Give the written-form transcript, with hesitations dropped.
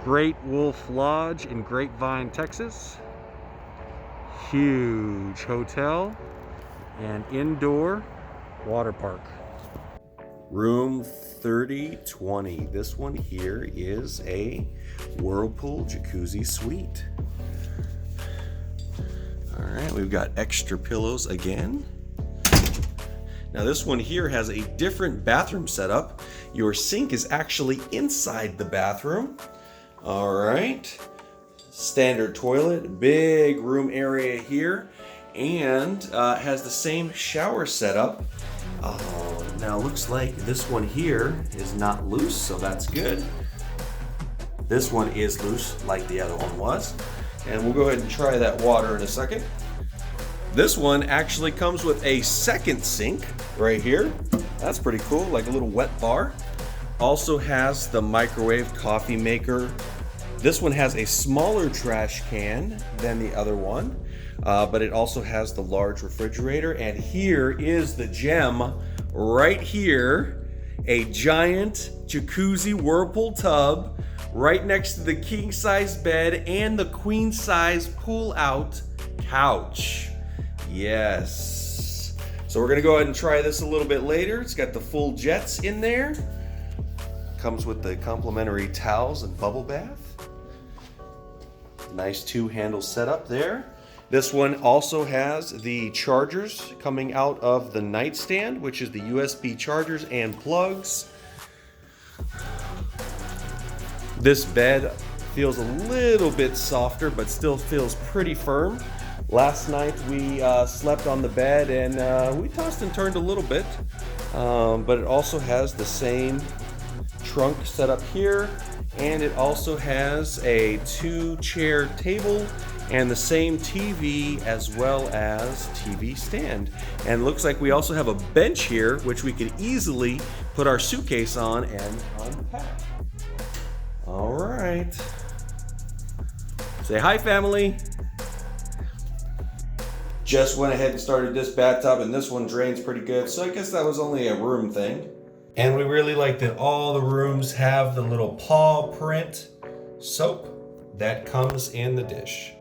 Great Wolf Lodge in Grapevine, Texas. Huge hotel and indoor water park. Room 3020. This one here is a whirlpool jacuzzi suite. All right, we've got extra pillows again. Now this one here has a different bathroom setup. Your sink is actually inside the bathroom. All right, standard toilet, big room area here, and has the same shower setup. Now looks like this one here is not loose, so that's good. This one is loose like the other one was. And we'll go ahead and try that water in a second. This one actually comes with a second sink right here. That's pretty cool, like a little wet bar. Also has the microwave coffee maker. This one has a smaller trash can than the other one, but it also has the large refrigerator. And here is the gem right here, a giant jacuzzi whirlpool tub right next to the king size bed and the queen size pull out couch. Yes. So we're gonna go ahead and try this a little bit later. It's got the full jets in there. Comes with the complimentary towels and bubble bath. Nice two-handle setup there. This one also has the chargers coming out of the nightstand, which is the USB chargers and plugs. This bed feels a little bit softer, but still feels pretty firm. Last night we slept on the bed and we tossed and turned a little bit, but it also has the same trunk set up here, and it also has a 2-chair table and the same TV as well as TV stand. And looks like we also have a bench here, which we could easily put our suitcase on and unpack. All right. Say hi, family. Just went ahead and started this bathtub, and this one drains pretty good, so I guess that was only a room thing. And we really like that all the rooms have the little paw print soap that comes in the dish.